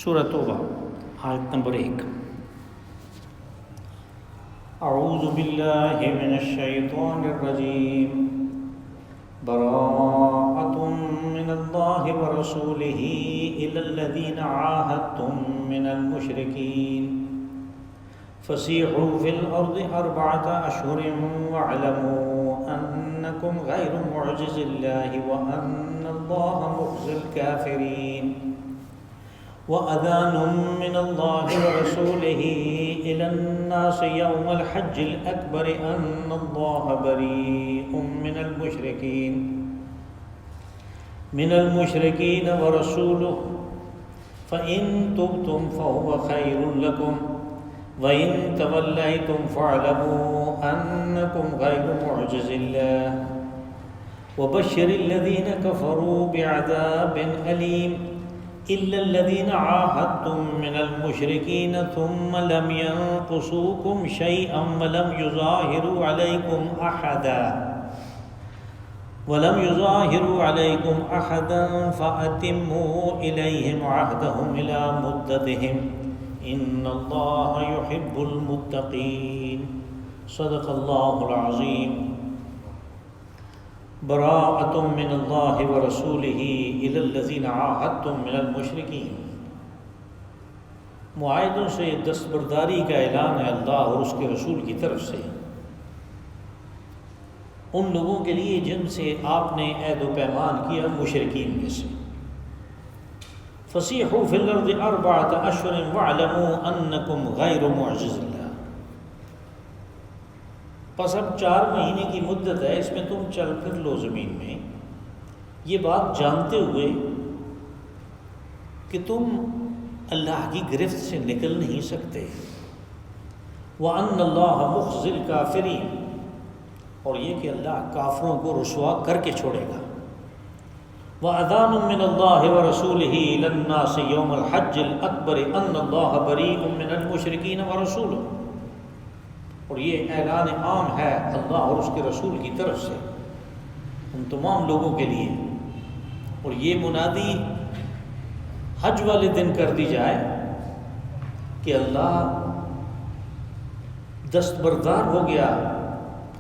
سورہ توبہ آیت نمبر 1۔ اعوذ باللہ من الشیطان الرجیم، براءۃ من اللہ ورسولہ الی الذین عاہدتم من المشرکین فسیحوا فی الارض اربعۃ اشہر واعلموا انکم غیر معجز اللہ وان اللہ مخزی الکافرین وَأَذَانٌ مِّنَ اللَّهِ وَرَسُولِهِ إِلَى النَّاسِ يَوْمَ الْحَجِّ الْأَكْبَرِ أَنَّ اللَّهَ بَرِيءٌ مِّنَ الْمُشْرِكِينَ وَرَسُولُهُ فَإِن تُبْتُمْ فَهُوَ خَيْرٌ لَكُمْ وَإِن تَوَلَّيْتُمْ فَاعْلَمُوا أَنَّكُمْ غَيْرُ مُعْجِزِ اللَّهِ وَبَشِّرِ الَّذِينَ كَفَرُوا بِعَذَابٍ أَلِيمٍ إِلَّا الَّذِينَ عَاهَدتُّم مِّنَ الْمُشْرِكِينَ ثُمَّ لَمْ يَنقُصُوكُمْ شَيْئًا وَلَمْ يُظَاهِرُوا عَلَيْكُمْ أَحَدًا فَأَتِمُّوا إِلَيْهِمْ عَهْدَهُمْ إِلَى مُدَّتِهِمْ إِنَّ اللَّهَ يُحِبُّ الْمُتَّقِينَ۔ صدق اللہ العظیم۔ براءۃ من اللہ ورسولہ الی الذین عاہدتم من المشرکین، معاہدوں سے دستبرداری کا اعلان ہے اللہ اور اس کے رسول کی طرف سے ان لوگوں کے لیے جن سے آپ نے عہد و پیمان کیا مشرکین میں سے۔ فسیحوا فی الارض اربعۃ اشہر واعلموا انکم غیر معجز اللہ، پس اب 4 مہینے کی مدت ہے، اس میں تم چل پھر لو زمین میں، یہ بات جانتے ہوئے کہ تم اللہ کی گرفت سے نکل نہیں سکتے۔ وَأَنَّ اللَّهَ مُخْزِي الْكَافِرِينَ، اور یہ کہ اللہ کافروں کو رسوا کر کے چھوڑے گا۔ وَأَذَانٌ مِّنَ اللَّهِ وَرَسُولِهِ إِلَى النَّاسِ يَوْمَ الْحَجِّ الْأَكْبَرِ أَنَّ اللَّهَ بَرِيءٌ مِّنَ الْمُشْرِكِينَ وَرَسُولُهُ، اور یہ اعلان عام ہے اللہ اور اس کے رسول کی طرف سے ان تمام لوگوں کے لیے، اور یہ منادی حج والے دن کر دی جائے کہ اللہ دستبردار ہو گیا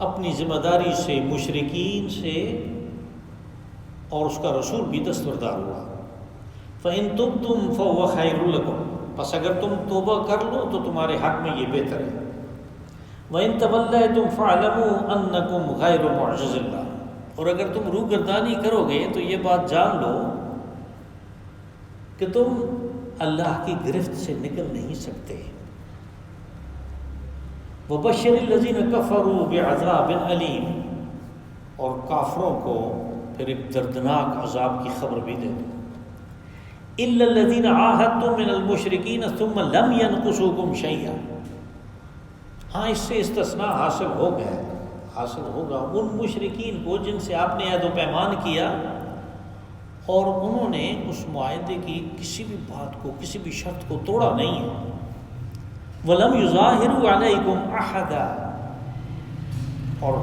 اپنی ذمہ داری سے مشرکین سے، اور اس کا رسول بھی دستبردار ہوا۔ فَإِن تُبْتُمْ فَهُوَ خَيْرٌ لَكُمْ، پس اگر تم توبہ کر لو تو تمہارے حق میں یہ بہتر ہے۔ وَإِن تَوَلَّيْتُمْ فَاعْلَمُوا أَنَّكُمْ غَيْرُ مُعْجِزِ اللَّهِ، اور اگر تم روگردانی کرو گے تو یہ بات جان لو کہ تم اللہ کی گرفت سے نکل نہیں سکتے۔ وَبَشِّرِ الَّذِينَ كَفَرُوا بِعَذَابٍ أَلِيمٍ، اور کافروں کو پھر ایک دردناک عذاب کی خبر بھی دے دو۔ إِلَّا الَّذِينَ عَاهَدتُّم مِّنَ الْمُشْرِكِينَ ثُمَّ لَمْ يَنقُصُوكُمْ شَيْئًا، ہاں اس سے استثناء حاصل ہوگا ان مشرکین کو جن سے آپ نے عہد و پیمان کیا اور انہوں نے اس معاہدے کی کسی بھی بات کو، کسی بھی شرط کو توڑا نہیں ہے۔ وَلَمْ يُظَاهِرُوا عَلَيْكُمْ أَحَدًا، اور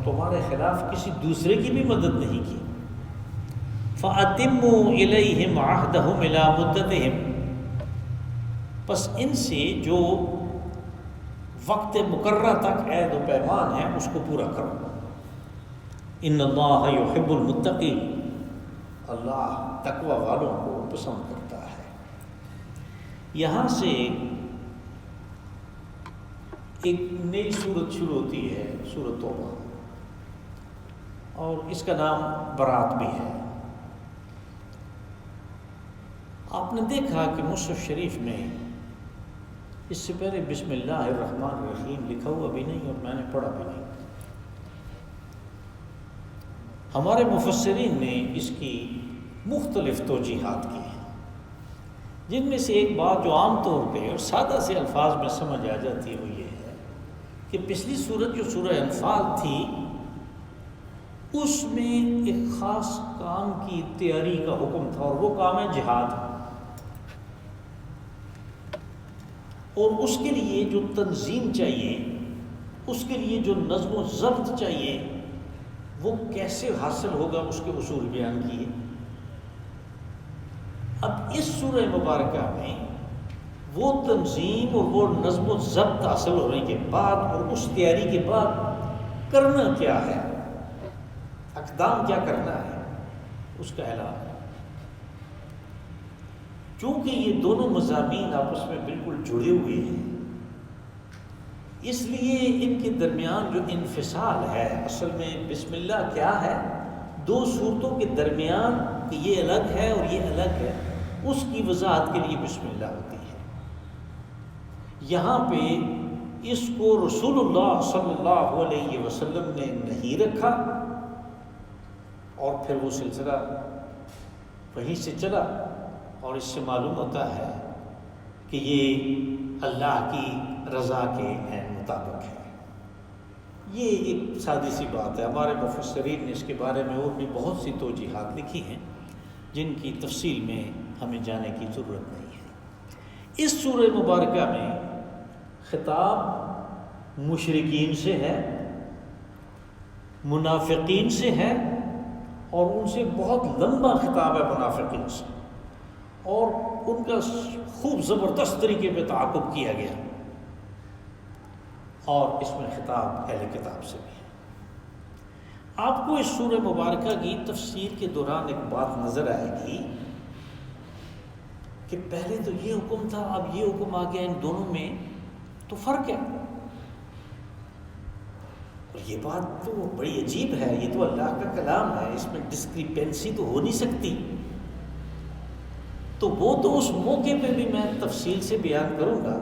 تمہارے خلاف کسی دوسرے کی بھی مدد نہیں کی۔ فَأَتِمُّوا إِلَيْهِمْ عَهْدَهُمْ إِلَى مُدَّتِهِمْ، پس ان سے جو وقت مقررہ تک عہد و پیمان ہے اس کو پورا کرو۔ ان اللہ یحب المتقین، اللہ تقوی والوں کو پسند کرتا ہے۔ یہاں سے ایک نئی سورت شروع ہوتی ہے، سورۃ توبہ، اور اس کا نام برات بھی ہے۔ آپ نے دیکھا کہ مصحف شریف میں اس سے پہلے بسم اللہ الرحمن الرحیم لکھا ہوا بھی نہیں اور میں نے پڑھا بھی نہیں۔ ہمارے مفسرین نے اس کی مختلف توجیحات کی ہیں، جن میں سے ایک بات جو عام طور پہ اور سادہ سے الفاظ میں سمجھ آ جاتی ہے وہ یہ ہے کہ پچھلی سورت جو سورہ انفال تھی اس میں ایک خاص کام کی تیاری کا حکم تھا، اور وہ کام ہے جہاد، اور اس کے لیے جو تنظیم چاہیے، اس کے لیے جو نظم و ضبط چاہیے، وہ کیسے حاصل ہوگا اس کے اصول بیان کیے۔ اب اس سورہ مبارکہ میں وہ تنظیم اور وہ نظم و ضبط حاصل ہونے کے بعد اور اس تیاری کے بعد کرنا کیا ہے، اقدام کیا کرنا ہے، اس کا اعلان ہے۔ چونکہ یہ دونوں مضامین آپس میں بالکل جڑے ہوئے ہیں، اس لیے ان کے درمیان جو انفصال ہے، اصل میں بسم اللہ کیا ہے، دو صورتوں کے درمیان کہ یہ الگ ہے اور یہ الگ ہے، اس کی وضاحت کے لیے بسم اللہ ہوتی ہے۔ یہاں پہ اس کو رسول اللہ صلی اللہ علیہ وسلم نے نہیں رکھا، اور پھر وہ سلسلہ وہیں سے چلا، اور اس سے معلوم ہوتا ہے کہ یہ اللہ کی رضا کے مطابق ہے۔ یہ ایک سادی سی بات ہے، ہمارے مفسرین نے اس کے بارے میں اور بھی بہت سی توجیحات لکھی ہیں جن کی تفصیل میں ہمیں جانے کی ضرورت نہیں ہے۔ اس سورہ مبارکہ میں خطاب مشرکین سے ہے، منافقین سے ہے، اور ان سے بہت لمبا خطاب ہے منافقین سے، اور ان کا خوب زبردست طریقے پہ تعاقب کیا گیا، اور اس میں خطاب اہل کتاب سے بھی ہے۔ آپ کو اس سورہ مبارکہ کی تفسیر کے دوران ایک بات نظر آئے گی کہ پہلے تو یہ حکم تھا، اب یہ حکم آ گیا، ان دونوں میں تو فرق ہے، اور یہ بات تو بڑی عجیب ہے، یہ تو اللہ کا کلام ہے، اس میں ڈسکریپنسی تو ہو نہیں سکتی۔ تو وہ تو اس موقع پہ بھی میں تفصیل سے بیان کروں گا۔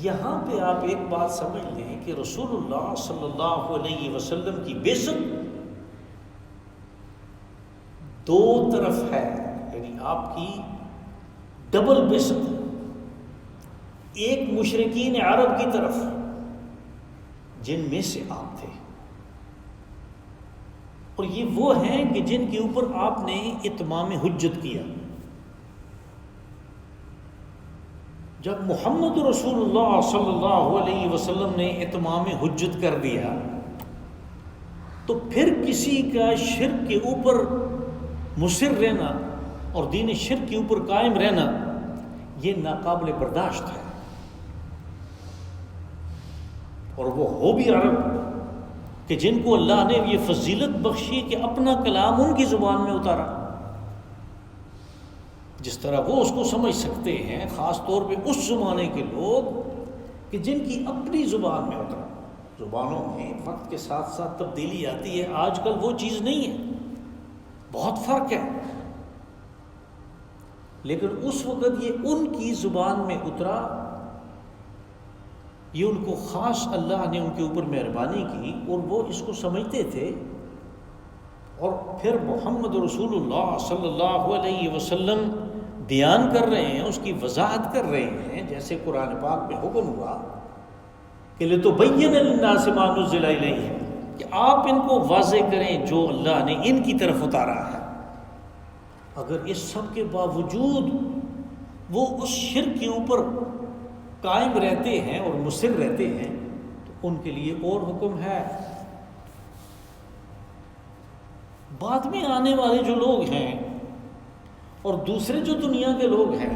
یہاں پہ آپ ایک بات سمجھ لیں کہ رسول اللہ صلی اللہ علیہ وسلم کی بعثت دو طرف ہے، یعنی آپ کی ڈبل بعثت، ایک مشرکین عرب کی طرف جن میں سے آپ تھے، اور یہ وہ ہیں کہ جن کے اوپر آپ نے اتمام حجت کیا۔ جب محمد رسول اللہ صلی اللہ علیہ وسلم نے اتمام حجت کر دیا تو پھر کسی کا شرک کے اوپر مصر رہنا اور دین شرک کے اوپر قائم رہنا یہ ناقابل برداشت ہے، اور وہ ہو بھی عرب کہ جن کو اللہ نے یہ فضیلت بخشی کہ اپنا کلام ان کی زبان میں اتارا، جس طرح وہ اس کو سمجھ سکتے ہیں، خاص طور پہ اس زمانے کے لوگ کہ جن کی اپنی زبان میں اترا۔ زبانوں میں وقت کے ساتھ ساتھ تبدیلی آتی ہے، آج کل وہ چیز نہیں ہے، بہت فرق ہے، لیکن اس وقت یہ ان کی زبان میں اترا، یہ ان کو خاص اللہ نے ان کے اوپر مہربانی کی، اور وہ اس کو سمجھتے تھے، اور پھر محمد رسول اللہ صلی اللہ علیہ وسلم بیان کر رہے ہیں، اس کی وضاحت کر رہے ہیں، جیسے قرآن پاک میں حکم ہوا کہ لِتُبَيِّنَ لِلنَّاسِ مَا نُزِّلَ إِلَيْهِمْ، کہ آپ ان کو واضح کریں جو اللہ نے ان کی طرف اتارا ہے۔ اگر اس سب کے باوجود وہ اس شرک کے اوپر قائم رہتے ہیں اور مصر رہتے ہیں تو ان کے لیے اور حکم ہے۔ بعد میں آنے والے جو لوگ ہیں اور دوسرے جو دنیا کے لوگ ہیں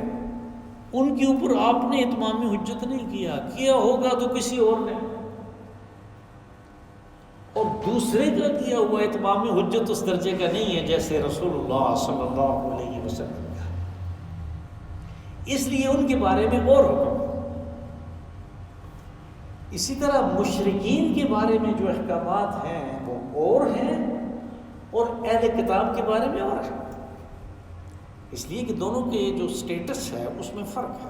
ان کے اوپر آپ نے اتمام حجت نہیں کیا ہوگا تو کسی اور نے، اور دوسرے کا کیا ہوا اتمام حجت اس درجے کا نہیں ہے جیسے رسول اللہ صلی اللہ علیہ وسلم کا، اس لیے ان کے بارے میں اور حکم۔ اسی طرح مشرکین کے بارے میں جو احکامات ہیں وہ اور ہیں، اور اہل کتاب کے بارے میں اور ہے، اس لیے کہ دونوں کے جو سٹیٹس ہے اس میں فرق ہے۔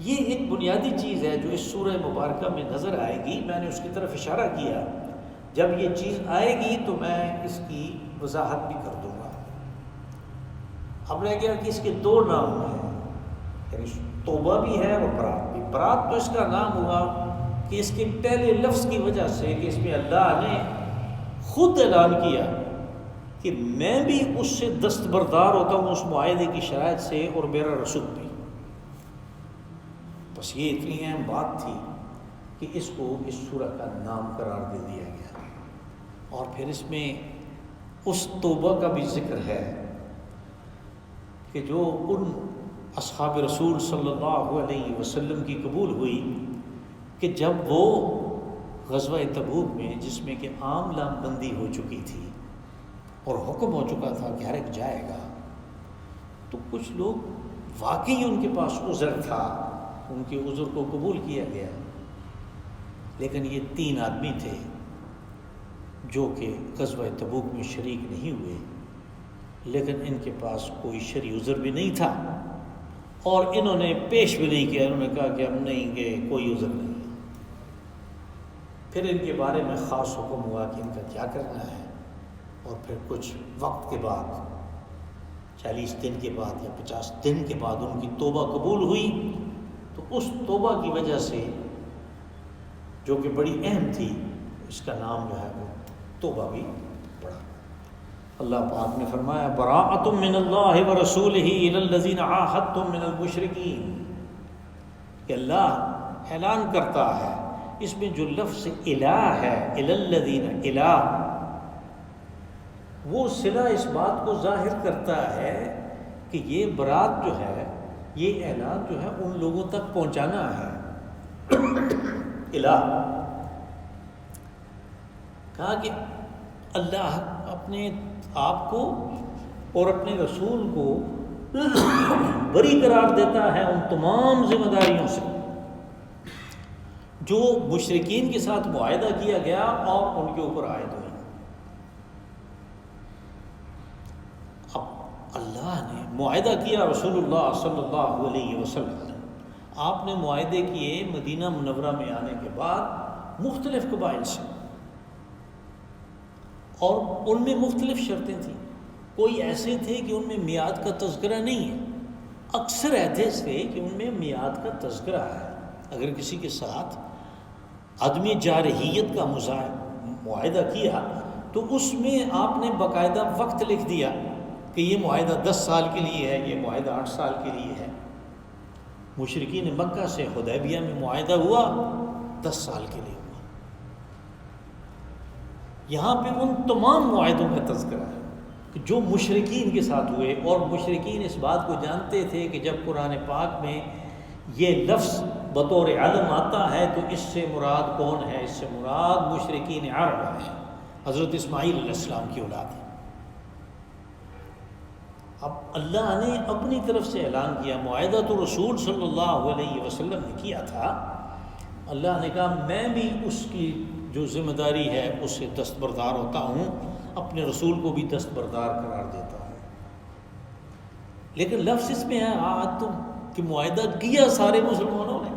یہ ایک بنیادی چیز ہے جو اس سورہ مبارکہ میں نظر آئے گی، میں نے اس کی طرف اشارہ کیا، جب یہ چیز آئے گی تو میں اس کی وضاحت بھی کر دوں گا۔ اب رہ گیا کہ اس کے دو نام ہیں، یعنی توبہ بھی ہے اور برات بھی۔ برات تو اس کا نام ہوا کہ اس کے پہلے لفظ کی وجہ سے کہ اس میں اللہ نے خود اعلان کیا کہ میں بھی اس سے دستبردار ہوتا ہوں، اس معاہدے کی شرائط سے، اور میرا رسول بھی۔ بس یہ اتنی اہم بات تھی کہ اس کو اس سورہ کا نام قرار دے دیا گیا، اور پھر اس میں اس توبہ کا بھی ذکر ہے کہ جو ان اصحاب رسول صلی اللہ علیہ وسلم کی قبول ہوئی کہ جب وہ غزوہ تبوک میں، جس میں کہ عام لام بندی ہو چکی تھی اور حکم ہو چکا تھا کہ ہر ایک جائے گا، تو کچھ لوگ واقعی ان کے پاس عذر تھا، ان کے عذر کو قبول کیا گیا، لیکن یہ 3 آدمی تھے جو کہ غزوہ تبوک میں شریک نہیں ہوئے، لیکن ان کے پاس کوئی شرعی عذر بھی نہیں تھا اور انہوں نے پیش بھی نہیں کیا، انہوں نے کہا کہ ہم نہیں گئے، کوئی عذر نہیں۔ پھر ان کے بارے میں خاص حکم ہوا کہ ان کا کیا کرنا ہے، اور پھر کچھ وقت کے بعد 40 دن کے بعد یا 50 دن کے بعد ان کی توبہ قبول ہوئی، تو اس توبہ کی وجہ سے جو کہ بڑی اہم تھی، اس کا نام جو ہے وہ توبہ بھی پڑا۔ اللہ پاک نے فرمایا براءۃ من اللہ ورسولہ الی الذین عاہدتم من المشرکین، کہ اللہ اعلان کرتا ہے، اس میں جو لفظ الہ ہے، الی الذین، الہ، وہ صلہ اس بات کو ظاہر کرتا ہے کہ یہ برات جو ہے، یہ اعلان جو ہے ان لوگوں تک پہنچانا ہے۔ الہ کہا کہ اللہ اپنے آپ کو اور اپنے رسول کو بری قرار دیتا ہے ان تمام ذمہ داریوں سے جو مشرکین کے ساتھ معاہدہ کیا گیا اور ان کے اوپر عائد ہوئی۔ اب اللہ نے معاہدہ کیا رسول اللہ صلی اللہ علیہ وسلم، آپ نے معاہدے کیے مدینہ منورہ میں آنے کے بعد مختلف قبائل سے، اور ان میں مختلف شرطیں تھیں۔ کوئی ایسے تھے کہ ان میں میعاد کا تذکرہ نہیں ہے، اکثر ایسے تھے کہ ان میں میعاد کا تذکرہ ہے۔ اگر کسی کے ساتھ عدم جارحیت کا معاہدہ کیا تو اس میں آپ نے باقاعدہ وقت لکھ دیا کہ یہ معاہدہ 10 سال کے لیے ہے، یہ معاہدہ 8 سال کے لیے ہے۔ مشرکین مکہ سے حدیبیہ میں معاہدہ ہوا 10 سال کے لیے ہوا۔ یہاں پہ ان تمام معاہدوں کا تذکرہ ہے کہ جو مشرکین کے ساتھ ہوئے، اور مشرکین اس بات کو جانتے تھے کہ جب قرآن پاک میں یہ لفظ بطور علم آتا ہے تو اس سے مراد کون ہے؟ اس سے مراد مشرکین عرب ہیں، حضرت اسماعیل علیہ السلام کی اولاد ہے۔ اب اللہ نے اپنی طرف سے اعلان کیا، معاہدہ تو رسول صلی اللہ علیہ وسلم نے کیا تھا، اللہ نے کہا میں بھی اس کی جو ذمہ داری ہے اس سے دستبردار ہوتا ہوں، اپنے رسول کو بھی دستبردار قرار دیتا ہوں۔ لیکن لفظ اس میں ہے عاہدتم، کہ معاہدہ کیا سارے مسلمانوں نے۔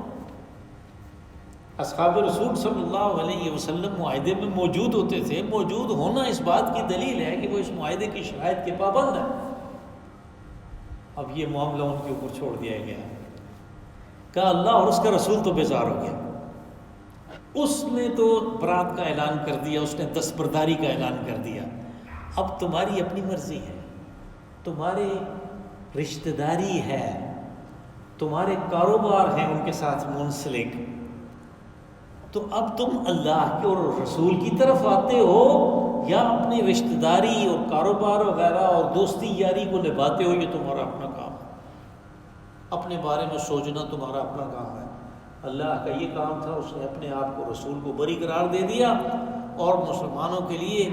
اصحاب رسول صلی اللہ علیہ وسلم معاہدے میں موجود ہوتے تھے، موجود ہونا اس بات کی دلیل ہے کہ وہ اس معاہدے کی شرائط کے پابند ہیں۔ اب یہ معاملہ ان کے اوپر چھوڑ دیا گیا، کہا اللہ اور اس کا رسول تو بیزار ہو گیا، اس نے تو برات کا اعلان کر دیا، اس نے دستبرداری کا اعلان کر دیا، اب تمہاری اپنی مرضی ہے، تمہارے رشتہ داری ہے، تمہارے کاروبار ہیں ان کے ساتھ منسلک، تو اب تم اللہ کے اور رسول کی طرف آتے ہو یا اپنی رشتہ داری اور کاروبار وغیرہ اور دوستی یاری کو نبھاتے ہو؟ یہ تمہارا اپنا کام ہے، اپنے بارے میں سوچنا تمہارا اپنا کام ہے۔ اللہ کا یہ کام تھا، اس نے اپنے آپ کو رسول کو بری قرار دے دیا اور مسلمانوں کے لیے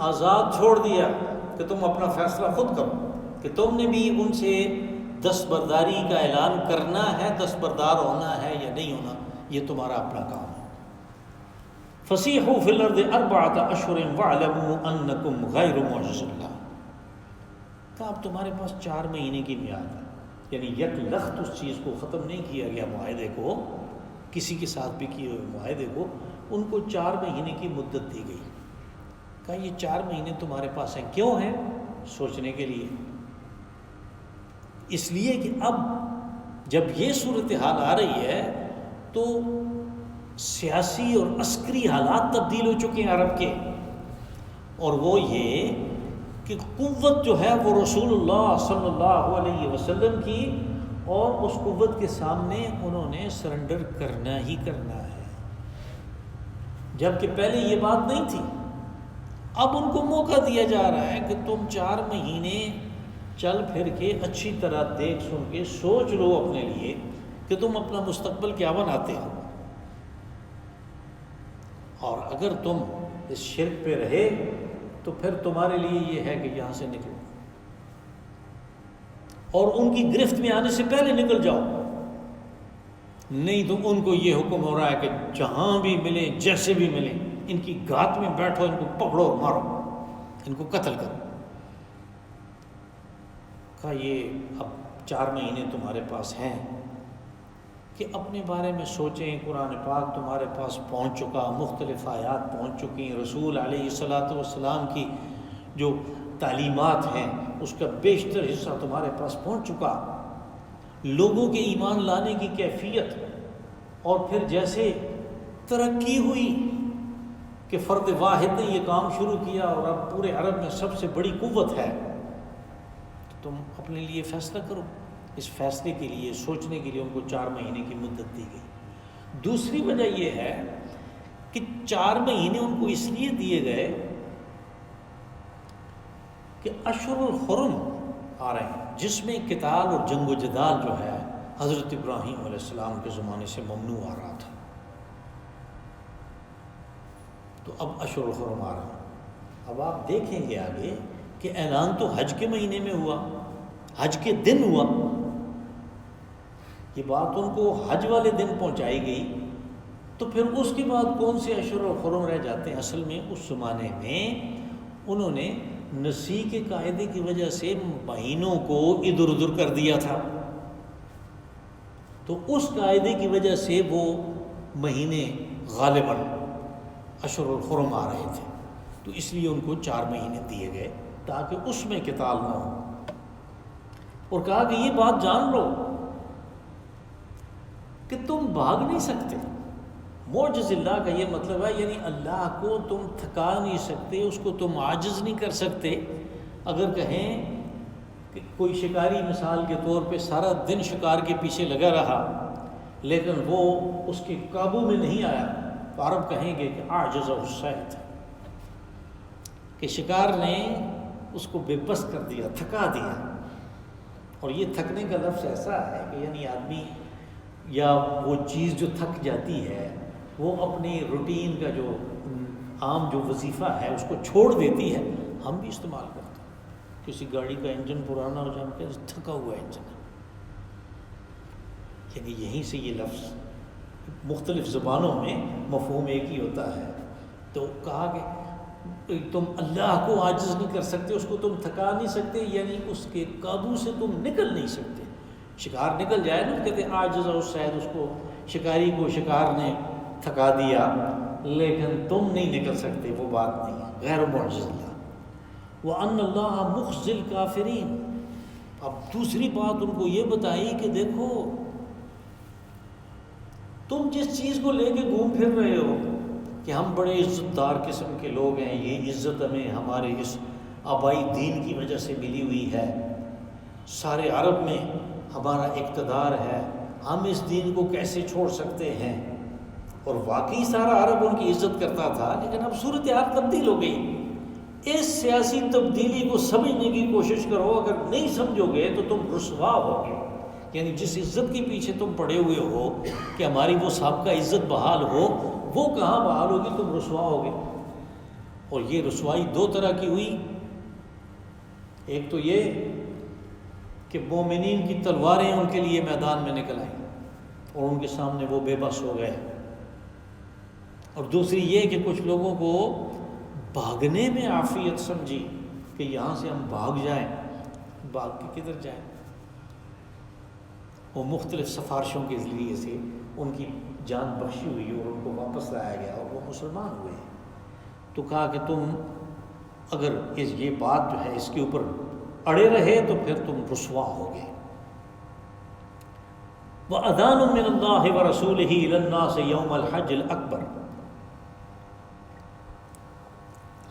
آزاد چھوڑ دیا کہ تم اپنا فیصلہ خود کرو، کہ تم نے بھی ان سے دستبرداری کا اعلان کرنا ہے، دستبردار ہونا ہے یا نہیں ہونا، یہ تمہارا اپنا کام ہے۔ فَسِيحُوا فِي الْأَرْضِ أَرْبَعَةَ أَشْهُرٍ وَاعْلَمُوا أَنَّكُمْ غَيْرُ مُعْجِزِ اللَّهِ، کہ اب تمہارے پاس 4 مہینے کی میعاد ہے، یعنی یک لخت اس چیز کو ختم نہیں کیا گیا، معاہدے کو، کسی کے ساتھ بھی کیے ہوئے معاہدے کو، ان کو 4 مہینے کی مدت دی گئی۔ کہا یہ 4 مہینے تمہارے پاس ہیں، کیوں ہیں؟ سوچنے کے لیے، اس لیے کہ اب جب یہ صورتحال آ رہی ہے تو سیاسی اور عسکری حالات تبدیل ہو چکے ہیں عرب کے، اور وہ یہ کہ قوت جو ہے وہ رسول اللہ صلی اللہ علیہ وسلم کی، اور اس قوت کے سامنے انہوں نے سرنڈر کرنا ہی کرنا ہے، جبکہ پہلے یہ بات نہیں تھی۔ اب ان کو موقع دیا جا رہا ہے کہ تم 4 مہینے چل پھر کے اچھی طرح دیکھ سن کے سوچ لو اپنے لیے کہ تم اپنا مستقبل کیا بناتے ہو، اور اگر تم اس شرک پہ رہے تو پھر تمہارے لیے یہ ہے کہ یہاں سے نکلو، اور ان کی گرفت میں آنے سے پہلے نکل جاؤ، نہیں تو ان کو یہ حکم ہو رہا ہے کہ جہاں بھی ملے جیسے بھی ملے ان کی گھات میں بیٹھو، ان کو پکڑو اور مارو، ان کو قتل کرو۔ کہا یہ اب 4 مہینے تمہارے پاس ہیں کہ اپنے بارے میں سوچیں، قرآن پاک تمہارے پاس پہنچ چکا، مختلف آیات پہنچ چکی، رسول علیہ الصلاۃ والسلام کی جو تعلیمات ہیں اس کا بیشتر حصہ تمہارے پاس پہنچ چکا، لوگوں کے ایمان لانے کی کیفیت، اور پھر جیسے ترقی ہوئی کہ فرد واحد نے یہ کام شروع کیا اور اب پورے عرب میں سب سے بڑی قوت ہے، تو تم اپنے لیے فیصلہ کرو۔ اس فیصلے کے لیے، سوچنے کے لیے ان کو 4 مہینے کی مدت دی گئی۔ دوسری وجہ یہ ہے کہ 4 مہینے ان کو اس لیے دیے گئے کہ اشہر الحرم آ رہے ہیں جس میں قتال اور جنگ و جدال جو ہے حضرت ابراہیم علیہ السلام کے زمانے سے ممنوع آ رہا تھا، تو اب اشہر الحرم آ رہا ہے۔ اب آپ دیکھیں گے آگے کہ اعلان تو حج کے مہینے میں ہوا، حج کے دن ہوا، یہ بات ان کو حج والے دن پہنچائی گئی، تو پھر اس کے بعد کون سے اشہر الحرم رہ جاتے ہیں؟ اصل میں اس زمانے میں انہوں نے نسیح کے قاعدے کی وجہ سے مہینوں کو ادھر ادھر کر دیا تھا، تو اس قاعدے کی وجہ سے وہ مہینے غالباً اشہر الحرم آ رہے تھے، تو اس لیے ان کو 4 مہینے دیے گئے تاکہ اس میں قتال نہ ہو، اور کہا کہ یہ بات جان لو کہ تم بھاگ نہیں سکتے۔ معجز اللہ کا یہ مطلب ہے، یعنی اللہ کو تم تھکا نہیں سکتے، اس کو تم عاجز نہیں کر سکتے۔ اگر کہیں کہ کوئی شکاری مثال کے طور پہ سارا دن شکار کے پیچھے لگا رہا لیکن وہ اس کے قابو میں نہیں آیا، تو عرب کہیں گے کہ عاجز الصید، کہ شکار نے اس کو بے بس کر دیا، تھکا دیا۔ اور یہ تھکنے کا لفظ ایسا ہے کہ یعنی آدمی یا وہ چیز جو تھک جاتی ہے وہ اپنی روٹین کا جو عام جو وظیفہ ہے اس کو چھوڑ دیتی ہے۔ ہم بھی استعمال کرتے ہیں، کسی گاڑی کا انجن پرانا ہو جائے کہ تھکا ہوا انجن ہے، یعنی یہیں سے یہ لفظ مختلف زبانوں میں مفہوم ایک ہی ہوتا ہے۔ تو کہا کہ تم اللہ کو عاجز نہیں کر سکتے، اس کو تم تھکا نہیں سکتے، یعنی اس کے قابو سے تم نکل نہیں سکتے۔ شکار نکل جائے نا، کہتے ہیں عاجز الصید، اس کو شکاری کو شکار نے تھکا دیا، لیکن تم نہیں نکل سکتے، وہ بات نہیں ہے، غیر معجز اللہ۔ وَأَنَّ اللَّهَ مُخْزِي الْكَافِرِينَ۔ اب دوسری بات ان کو یہ بتائی کہ دیکھو تم جس چیز کو لے کے گھوم پھر رہے ہو کہ ہم بڑے عزت دار قسم کے لوگ ہیں، یہ عزت ہمیں ہمارے اس آبائی دین کی وجہ سے ملی ہوئی ہے، سارے عرب میں ہمارا اقتدار ہے، ہم اس دین کو کیسے چھوڑ سکتے ہیں، اور واقعی سارا عرب ان کی عزت کرتا تھا، لیکن اب صورتحال تبدیل ہو گئی۔ اس سیاسی تبدیلی کو سمجھنے کی کوشش کرو، اگر نہیں سمجھو گے تو تم رسوا ہوگے، یعنی جس عزت کے پیچھے تم پڑے ہوئے ہو کہ ہماری وہ سابقہ عزت بحال ہو، وہ کہاں بحال ہوگی، تم رسوا ہوگے۔ اور یہ رسوائی 2 طرح کی ہوئی، ایک تو یہ کہ مومنین کی تلواریں ان کے لیے میدان میں نکل آئیں اور ان کے سامنے وہ بے بس ہو گئے، اور دوسری یہ کہ کچھ لوگوں کو بھاگنے میں عافیت سمجھی کہ یہاں سے ہم بھاگ جائیں، بھاگ کے کدھر جائیں، وہ مختلف سفارشوں کے ذریعے سے ان کی جان بخشی ہوئی اور ان کو واپس لایا گیا اور وہ مسلمان ہوئے۔ تو کہا کہ تم اگر یہ بات جو ہے اس کے اوپر اڑے رہے تو پھر تم رسوا ہوگے۔ وَأَذَانٌ مِّنَ اللَّهِ وَرَسُولِهِ إِلَى النَّاسِ يَوْمَ الْحَجِّ الْأَكْبَرِ۔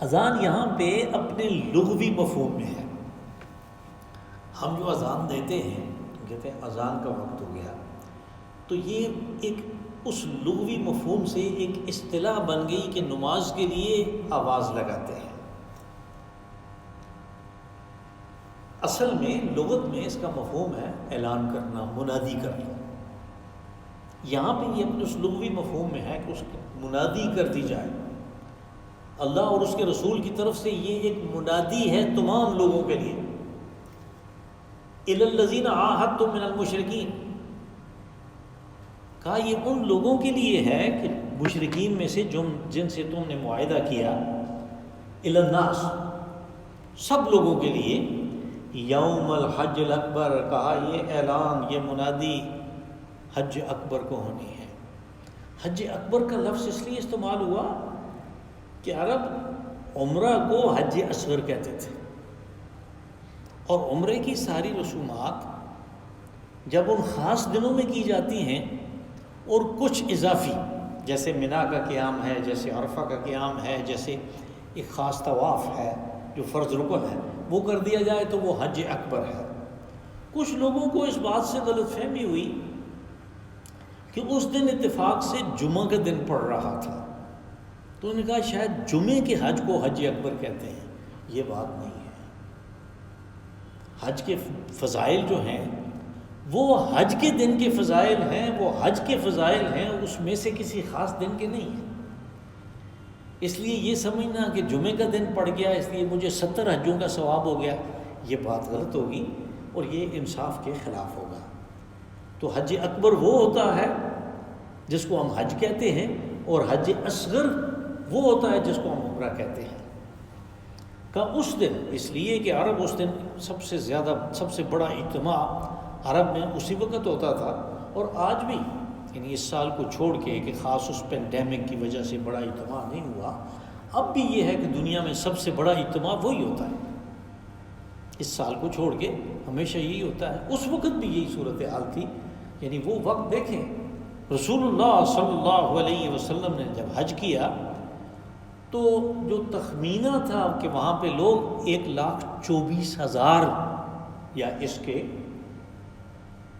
اذان یہاں پہ اپنے لغوی مفہوم میں ہے۔ ہم جو اذان دیتے ہیں کہتے ہیں اذان کا وقت ہو گیا، تو یہ ایک اس لغوی مفہوم سے ایک اصطلاح بن گئی کہ نماز کے لیے آواز لگاتے ہیں۔ اصل میں لغت میں اس کا مفہوم ہے اعلان کرنا، منادی کرنا۔ یہاں پہ یہ اپنے اس لغوی مفہوم میں ہے کہ اس کی منادی کر دی جائے۔ اللہ اور اس کے رسول کی طرف سے یہ ایک منادی ہے تمام لوگوں کے لیے۔ اِلَى الَّذِينَ عَاهَدتُّم مِّنَ الْمُشْرِكِينَ، کہا یہ ان لوگوں کے لیے ہے کہ مشرکین میں سے جن سے تم نے معاہدہ کیا، اِلَى النَّاسِ، سب لوگوں کے لیے، یوم الحج الاکبر، کہا یہ اعلان، یہ منادی حج اکبر کو ہونی ہے۔ حج اکبر کا لفظ اس لیے استعمال ہوا کہ عرب عمرہ کو حج اصغر کہتے تھے، اور عمرے کی ساری رسومات جب ان خاص دنوں میں کی جاتی ہیں اور کچھ اضافی، جیسے منا کا قیام ہے، جیسے عرفہ کا قیام ہے، جیسے ایک خاص طواف ہے جو فرض رکن ہے، وہ کر دیا جائے تو وہ حج اکبر ہے۔ کچھ لوگوں کو اس بات سے غلط فہمی ہوئی کہ اس دن اتفاق سے جمعہ کا دن پڑ رہا تھا، تو انہوں نے کہا شاید جمعے کے حج کو حج اکبر کہتے ہیں۔ یہ بات نہیں ہے۔ حج کے فضائل جو ہیں وہ حج کے دن کے فضائل ہیں، وہ حج کے فضائل ہیں، اس میں سے کسی خاص دن کے نہیں ہیں۔ اس لیے یہ سمجھنا کہ جمعے کا دن پڑ گیا اس لیے مجھے 70 حجوں کا ثواب ہو گیا، یہ بات غلط ہوگی اور یہ انصاف کے خلاف ہوگا۔ تو حج اکبر وہ ہوتا ہے جس کو ہم حج کہتے ہیں، اور حج اصغر وہ ہوتا ہے جس کو ہم عمرہ کہتے ہیں۔ کہ اس دن، اس لیے کہ عرب اس دن سب سے بڑا اجتماع عرب میں اسی وقت ہوتا تھا، اور آج بھی، یعنی اس سال کو چھوڑ کے کہ خاص اس پینڈیمک کی وجہ سے بڑا اجتماع نہیں ہوا، اب بھی یہ ہے کہ دنیا میں سب سے بڑا اجتماع وہی ہوتا ہے۔ اس سال کو چھوڑ کے ہمیشہ یہی ہوتا ہے۔ اس وقت بھی یہی صورتحال تھی، یعنی وہ وقت دیکھیں، رسول اللہ صلی اللہ علیہ وسلم نے جب حج کیا تو جو تخمینہ تھا کہ وہاں پہ لوگ 1,24,000 یا اس کے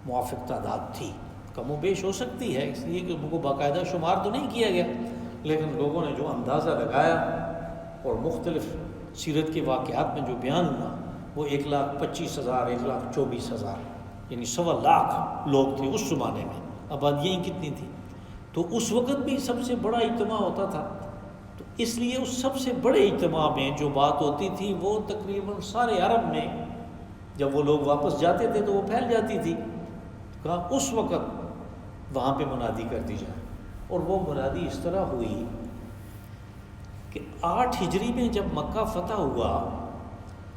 موافق تعداد تھی، کم و بیش ہو سکتی ہے، اس لیے کہ ان کو باقاعدہ شمار تو نہیں کیا گیا، لیکن لوگوں نے جو اندازہ لگایا اور مختلف سیرت کے واقعات میں جو بیان ہوا وہ 1,25,000 1,24,000 یعنی 1,25,000 لوگ تھے اس زمانے میں۔ آبادیاں کتنی تھیں؟ تو اس وقت بھی سب سے بڑا اجتماع ہوتا تھا، تو اس لیے اس سب سے بڑے اجتماع میں جو بات ہوتی تھی وہ تقریباً سارے عرب میں جب وہ لوگ واپس جاتے تھے تو وہ پھیل جاتی تھی۔ کہا اس وقت وہاں پہ منادی کر دی جائے، اور وہ منادی اس طرح ہوئی کہ 8 ہجری میں جب مکہ فتح ہوا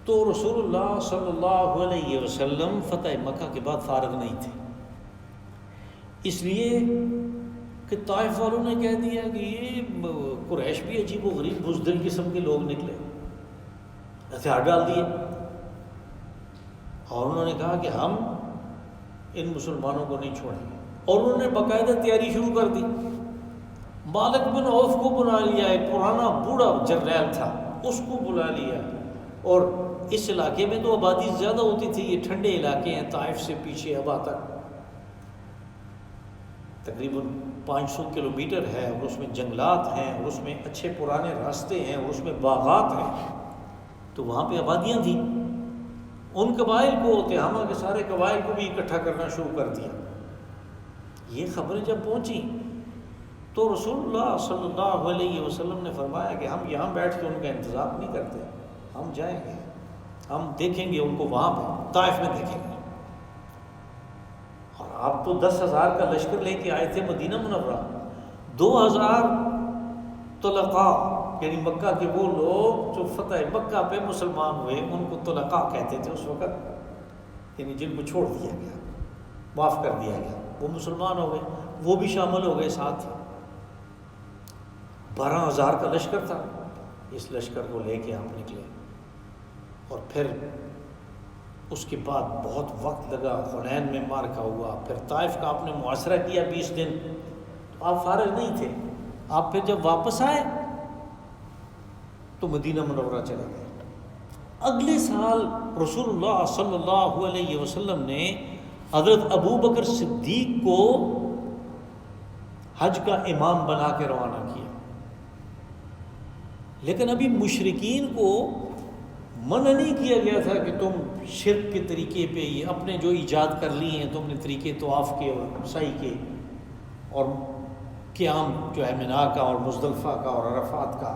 تو رسول اللہ صلی اللہ علیہ وسلم فتح مکہ کے بعد فارغ نہیں تھے، اس لیے کہ طائف والوں نے کہہ دیا کہ یہ قریش بھی عجیب و غریب بزدل قسم کے لوگ نکلے، ہتھیار ڈال دیے، اور انہوں نے کہا کہ ہم ان مسلمانوں کو نہیں چھوڑیں گے، اور انہوں نے باقاعدہ تیاری شروع کر دی۔ مالک بن عوف کو بلا لیا، ایک پرانا بوڑھا جرنیل تھا، اس کو بلا لیا، اور اس علاقے میں تو آبادی زیادہ ہوتی تھی، یہ ٹھنڈے علاقے ہیں، طائف سے پیچھے ابا تک تقریباً 500 کلومیٹر ہے، اور اس میں جنگلات ہیں، اور اس میں اچھے پرانے راستے ہیں، اور اس میں باغات ہیں، تو وہاں پہ آبادیاں تھیں۔ ان قبائل کو، تہامہ کے سارے قبائل کو بھی اکٹھا کرنا شروع کر دیا۔ یہ خبریں جب پہنچی تو رسول اللہ صلی اللہ علیہ وسلم نے فرمایا کہ ہم یہاں بیٹھ کے ان کا انتظار نہیں کرتے، ہم جائیں گے، ہم دیکھیں گے ان کو وہاں پہ طائف میں دیکھیں گے۔ اور آپ تو 10,000 کا لشکر لے کے آئے تھے مدینہ منورہ، 2,000 طلقاء، یعنی مکہ کے وہ لوگ جو فتح مکہ پہ مسلمان ہوئے ان کو طلقاء کہتے تھے اس وقت، یعنی جن کو چھوڑ دیا گیا، معاف کر دیا گیا، وہ مسلمان ہو گئے، وہ بھی شامل ہو گئے ساتھ۔ 12,000 کا لشکر تھا، اس لشکر کو لے کے آپ نکلے، اور پھر اس کے بعد بہت وقت لگا، حنین میں معرکہ ہوا، پھر طائف کا آپ نے محاصرہ کیا 20 دن، تو آپ فارغ نہیں تھے۔ آپ پھر جب واپس آئے تو مدینہ منورہ چلے گئے۔ اگلے سال رسول اللہ صلی اللہ علیہ وسلم نے حضرت ابو بکر صدیق کو حج کا امام بنا کے روانہ کیا، لیکن ابھی مشرکین کو منع نہیں کیا گیا تھا کہ تم شرک کے طریقے پہ یہ اپنے جو ایجاد کر لی ہیں تم نے طریقے طواف کے اور سعی کے اور قیام جو ہے مینا کا اور مزدلفہ کا اور عرفات کا،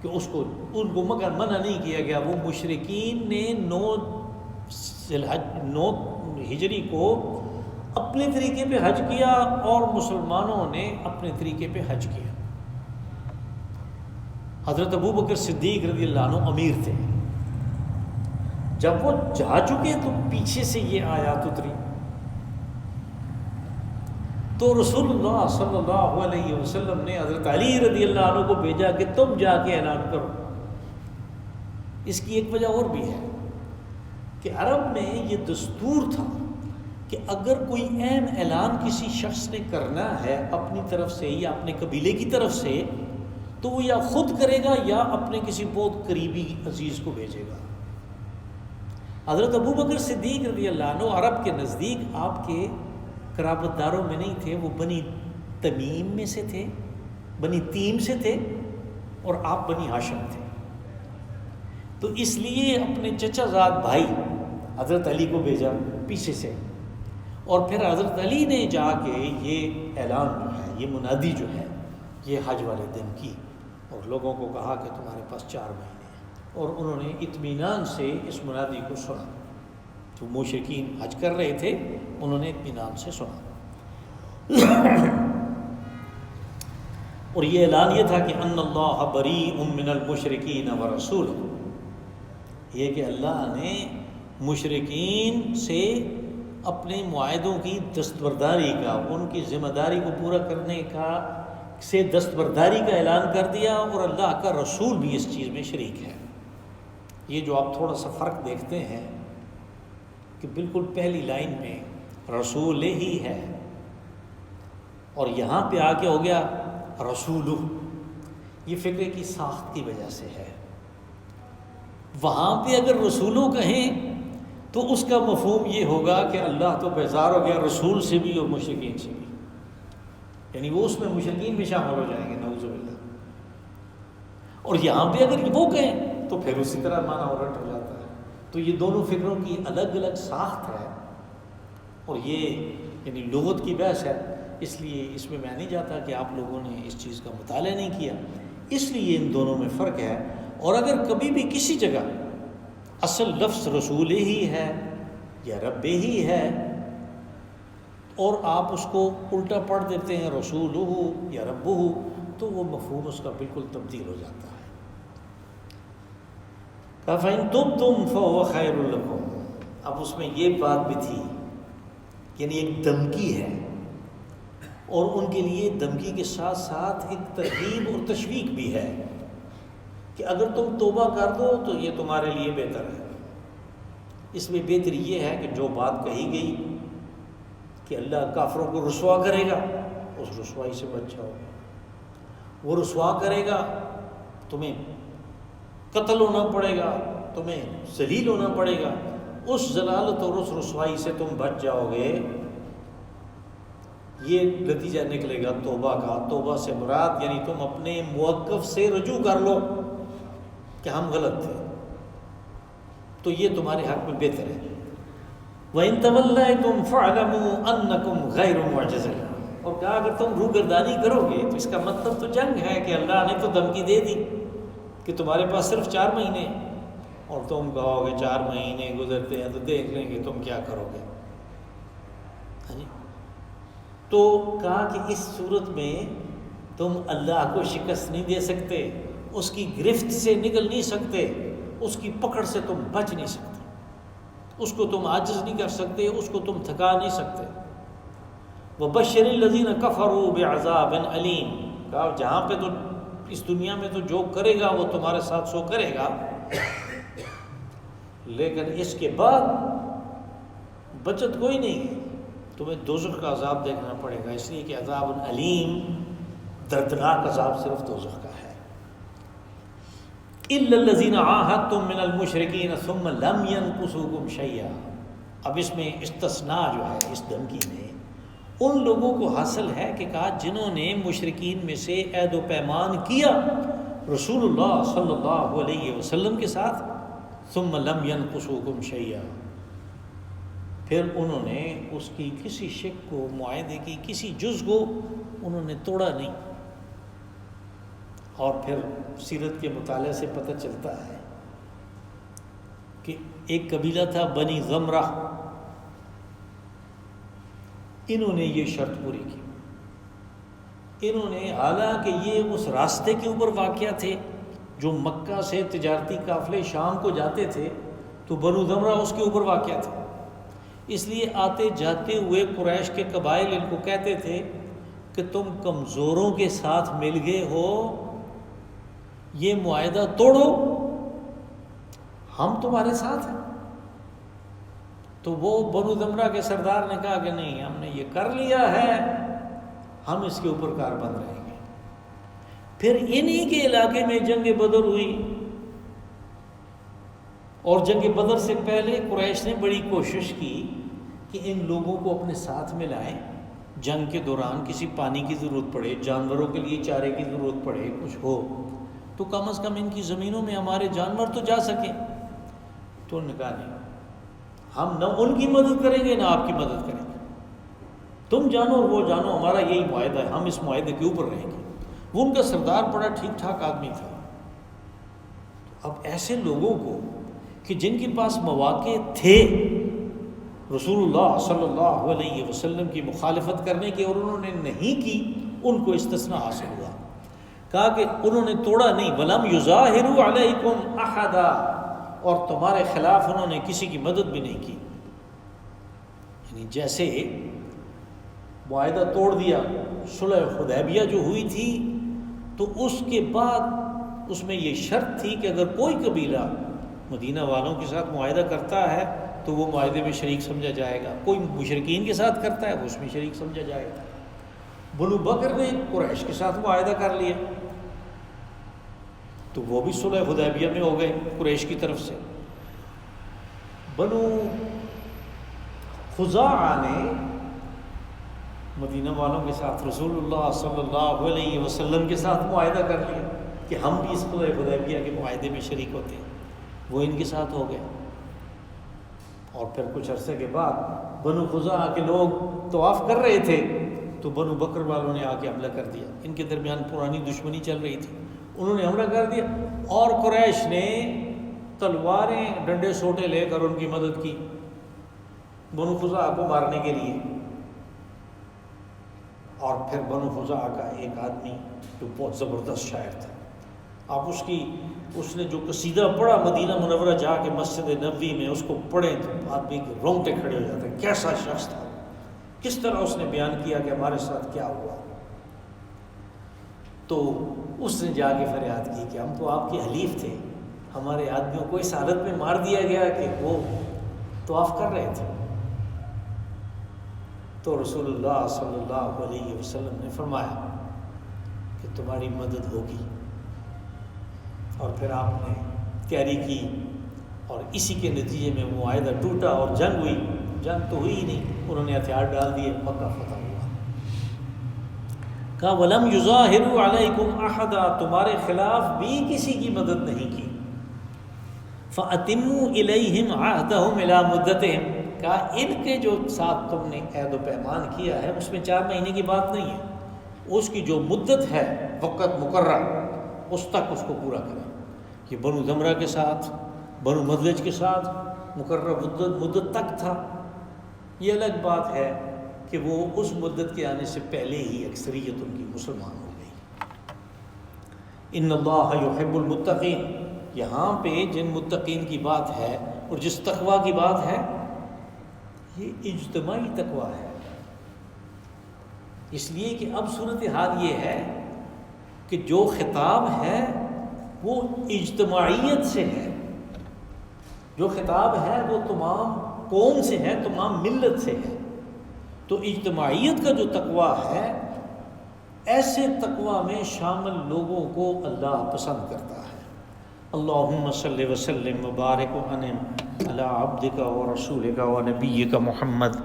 کہ اس کو ان کو مگر منع نہیں کیا گیا۔ وہ مشرکین نے 9 ہجری کو اپنے طریقے پہ حج کیا اور مسلمانوں نے اپنے طریقے پہ حج کیا۔ حضرت ابو بکر صدیق رضی اللہ عنہ امیر تھے، جب وہ جا چکے تو پیچھے سے یہ آیات اتری، تو رسول اللہ صلی اللہ علیہ وسلم نے حضرت علی رضی اللہ عنہ کو بھیجا کہ تم جا کے اعلان کرو۔ اس کی ایک وجہ اور بھی ہے کہ عرب میں یہ دستور تھا کہ اگر کوئی اہم اعلان کسی شخص نے کرنا ہے اپنی طرف سے یا اپنے قبیلے کی طرف سے، تو وہ یا خود کرے گا یا اپنے کسی بہت قریبی عزیز کو بھیجے گا۔ حضرت ابو بکر صدیق رضی اللہ عنہ عرب کے نزدیک آپ کے قرابت داروں میں نہیں تھے، وہ بنی تمیم میں سے تھے، بنی تیم سے تھے، اور آپ بنی ہاشم تھے۔ تو اس لیے اپنے چچا زاد بھائی حضرت علی کو بھیجا پیچھے سے، اور پھر حضرت علی نے جا کے یہ اعلان جو ہے، یہ منادی جو ہے، یہ حج والے دن کی، اور لوگوں کو کہا کہ تمہارے پاس 4 مہینے ہیں، اور انہوں نے اطمینان سے اس منادی کو سنا۔ جو مشرکین حج کر رہے تھے انہوں نے اطمینان سے سنا، اور یہ اعلان یہ تھا کہ ان اللہ بریء من المشرکین ورسولہ، یہ کہ اللہ نے مشرکین سے اپنے معاہدوں کی دستبرداری کا، ان کی ذمہ داری کو پورا کرنے کا سے دستبرداری کا اعلان کر دیا، اور اللہ کا رسول بھی اس چیز میں شریک ہے۔ یہ جو آپ تھوڑا سا فرق دیکھتے ہیں کہ بالکل پہلی لائن میں رسول ہی ہے، اور یہاں پہ آ کے ہو گیا رسولہ، یہ فقرے کی ساخت کی وجہ سے ہے۔ وہاں پہ اگر رسولوں کہیں تو اس کا مفہوم یہ ہوگا کہ اللہ تو بیزار ہو گیا رسول سے بھی اور مشرکین سے بھی، یعنی وہ اس میں مشرکین بھی شامل ہو جائیں گے، نعوذ باللہ۔ اور یہاں پہ اگر وہ کہیں تو پھر اسی طرح معنی الٹ ہو جاتا ہے۔ تو یہ دونوں فکروں کی الگ الگ ساخت ہے، اور یہ یعنی لغت کی بحث ہے، اس لیے اس میں نہیں جاتا کہ آپ لوگوں نے اس چیز کا مطالعہ نہیں کیا، اس لیے ان دونوں میں فرق ہے۔ اور اگر کبھی بھی کسی جگہ اصل لفظ رسول ہی ہے یا رب ہی ہے، اور آپ اس کو الٹا پڑھ دیتے ہیں رسولہ یا ربہ، تو وہ مفہوم اس کا بالکل تبدیل ہو جاتا ہے۔ فَإِن تُبْتُمْ فَهُوَ خَيْرٌ لَكُمْ، اب اس میں یہ بات بھی تھی، یعنی ایک دھمکی ہے، اور ان کے لیے دھمکی کے ساتھ ساتھ ایک ترغیب اور تشویق بھی ہے کہ اگر تم توبہ کر دو تو یہ تمہارے لیے بہتر ہے۔ اس میں بہتر یہ ہے کہ جو بات کہی گئی کہ اللہ کافروں کو رسوا کرے گا، اس رسوائی سے بچ جاؤ۔ وہ رسوا کرے گا، تمہیں قتل ہونا پڑے گا، تمہیں ذلیل ہونا پڑے گا، اس ذلالت اور اس رسوائی سے تم بچ جاؤ گے۔ یہ نتیجہ نکلے گا توبہ کا۔ توبہ سے مراد یعنی تم اپنے موقف سے رجوع کر لو کہ ہم غلط تھے، تو یہ تمہارے حق میں بہتر ہے۔ وَإِن تَوَلَّيْتُمْ فَاعْلَمُوا أَنَّكُمْ غَيْرُ مُعْجِزِ اللَّهِ، اور کہا اگر تم روگردانی کرو گے تو اس کا مطلب تو جنگ ہے کہ اللہ نے تو دھمکی دے دی کہ تمہارے پاس صرف 4 مہینے، اور تم کہو گے 4 مہینے گزرتے ہیں تو دیکھ لیں گے تم کیا کرو گے۔ تو کہا کہ اس صورت میں تم اللہ کو شکست نہیں دے سکتے، اس کی گرفت سے نکل نہیں سکتے، اس کی پکڑ سے تم بچ نہیں سکتے، اس کو تم عاجز نہیں کر سکتے، اس کو تم تھکا نہیں سکتے۔ وَبَشِّرِ الَّذِينَ كَفَرُوا بِعَذَابٍ أَلِيمٍ، کہا جہاں پہ تو اس دنیا میں تو جو کرے گا وہ تمہارے ساتھ سو کرے گا، لیکن اس کے بعد بچت کوئی نہیں ہے، تمہیں دوزخ کا عذاب دیکھنا پڑے گا، اس لیے کہ عذاب علیم، دردناک عذاب صرف دوزخ کا ہے۔ إِلَّا الَّذِينَ عَاهَدتُّم مِّنَ الْمُشْرِكِينَ ثُمَّ لَمْ يَنقُصُوكُمْ شَيْئًا، اب اس میں استثناء جو ہے اس دھمکی میں ان لوگوں کو حاصل ہے کہ کہا جنہوں نے مشرکین میں سے عہد و پیمان کیا رسول اللہ صلی اللہ علیہ وسلم کے ساتھ، ثم لم ينقصوكم شيئا، پھر انہوں نے اس کی کسی شک کو، معاہدے کی کسی جز کو انہوں نے توڑا نہیں۔ اور پھر سیرت کے مطالعے سے پتہ چلتا ہے کہ ایک قبیلہ تھا بنی غمرہ، انہوں نے یہ شرط پوری کی۔ انہوں نے، حالانکہ یہ اس راستے کے اوپر واقع تھے جو مکہ سے تجارتی قافلے شام کو جاتے تھے، تو بنو غمرہ اس کے اوپر واقع تھے، اس لیے آتے جاتے ہوئے قریش کے قبائل ان کو کہتے تھے کہ تم کمزوروں کے ساتھ مل گئے ہو، یہ معاہدہ توڑو، ہم تمہارے ساتھ ہیں۔ تو وہ بنو غمرہ کے سردار نے کہا کہ نہیں، ہم نے یہ کر لیا ہے، ہم اس کے اوپر کاربند رہیں گے۔ پھر انہی کے علاقے میں جنگ بدر ہوئی، اور جنگ بدر سے پہلے قریش نے بڑی کوشش کی کہ ان لوگوں کو اپنے ساتھ میں لائیں، جنگ کے دوران کسی پانی کی ضرورت پڑے، جانوروں کے لیے چارے کی ضرورت پڑے، کچھ ہو تو کم از کم ان کی زمینوں میں ہمارے جانور تو جا سکیں۔ تو انہوں نے کہا نہیں، ہم نہ ان کی مدد کریں گے نہ آپ کی مدد کریں گے، تم جانو اور وہ جانو، ہمارا یہی معاہدہ ہے، ہم اس معاہدے کے اوپر رہیں گے۔ وہ ان کا سردار بڑا ٹھیک ٹھاک آدمی تھا۔ اب ایسے لوگوں کو کہ جن کے پاس مواقع تھے رسول اللہ صلی اللہ علیہ وسلم کی مخالفت کرنے کے اور انہوں نے نہیں کی، ان کو استثناء حاصل ہوا۔ کہا کہ انہوں نے توڑا نہیں، وَلَمْ يُظَاهِرُوا عَلَيْكُمْ أَحَدًا، اور تمہارے خلاف انہوں نے کسی کی مدد بھی نہیں کی۔ یعنی جیسے معاہدہ توڑ دیا، صلح حدیبیہ جو ہوئی تھی تو اس کے بعد اس میں یہ شرط تھی کہ اگر کوئی قبیلہ مدینہ والوں کے ساتھ معاہدہ کرتا ہے تو وہ معاہدے میں شریک سمجھا جائے گا، کوئی مشرکین کے ساتھ کرتا ہے وہ اس میں شریک سمجھا جائے گا۔ بنو بکر نے قریش کے ساتھ معاہدہ کر لیا تو وہ بھی صلح حدیبیہ میں ہو گئے قریش کی طرف سے۔ بنو خزاعہ نے مدینہ والوں کے ساتھ رسول اللہ صلی اللہ علیہ وسلم کے ساتھ معاہدہ کر لیا کہ ہم بھی اس صلح حدیبیہ کے معاہدے میں شریک ہوتے ہیں، وہ ان کے ساتھ ہو گئے۔ اور پھر کچھ عرصے کے بعد بنو خزاعہ کے لوگ طواف کر رہے تھے تو بنو بکر والوں نے آ کے حملہ کر دیا، ان کے درمیان پرانی دشمنی چل رہی تھی، انہوں نے حملہ کر دیا اور قریش نے تلواریں ڈنڈے سوٹے لے کر ان کی مدد کی بنو خزاعہ کو مارنے کے لیے۔ اور پھر بنو خزاعہ کا ایک آدمی جو بہت زبردست شاعر تھا، آپ اس نے جو قصیدہ پڑھا مدینہ منورہ جا کے مسجد نبوی میں، اس کو پڑھیں تو آدمی کے رونگٹے کھڑے ہو جاتے ہیں، کیسا شخص تھا، کس طرح اس نے بیان کیا کہ ہمارے ساتھ کیا ہوا۔ تو اس نے جا کے فریاد کی کہ ہم تو آپ کے حلیف تھے، ہمارے آدمیوں کو اس حالت میں مار دیا گیا کہ وہ طواف کر رہے تھے۔ تو رسول اللہ صلی اللہ علیہ وسلم نے فرمایا کہ تمہاری مدد ہوگی، اور پھر آپ نے تیاری کی اور اسی کے نتیجے میں معاہدہ ٹوٹا اور جنگ ہوئی۔ جنگ تو ہوئی ہی نہیں، انہوں نے ہتھیار ڈال دیے، مکہ فتح ہوا۔ کہا وَلَمْ يُظَاهِرُوا عَلَيْكُمْ أَحَدًا، تمہارے خلاف بھی کسی کی مدد نہیں کی۔ فَأَتِمُّوا إِلَيْهِمْ عَهْدَهُمْ إِلَى مُدَّتِهِمْ، کہا ان کے جو ساتھ تم نے عہد و پیمان کیا ہے اس میں 4 مہینے کی بات نہیں ہے، اس کی جو مدت ہے وقت مقرر اس تک اس کو پورا کریں۔ کہ بنو غمرہ کے ساتھ، بنو مدلج کے ساتھ مقرر مدت تک تھا، یہ الگ بات ہے کہ وہ اس مدت کے آنے سے پہلے ہی اکثریت ان کی مسلمان ہو گئی۔ ان اللہ یحب المتقین، یہاں پہ جن متقین کی بات ہے اور جس تقوی کی بات ہے یہ اجتماعی تقوی ہے، اس لیے کہ اب صورتحال یہ ہے کہ جو خطاب ہے وہ اجتماعیت سے ہے، جو خطاب ہے وہ تمام قوم سے ہے، تمام ملت سے ہے۔ تو اجتماعیت کا جو تقوی ہے، ایسے تقوی میں شامل لوگوں کو اللہ پسند کرتا ہے۔ اللہم صلی وسلم وبارک وانعم علی عبدک و رسولک و نبیک محمد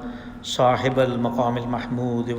صاحب المقام المحمود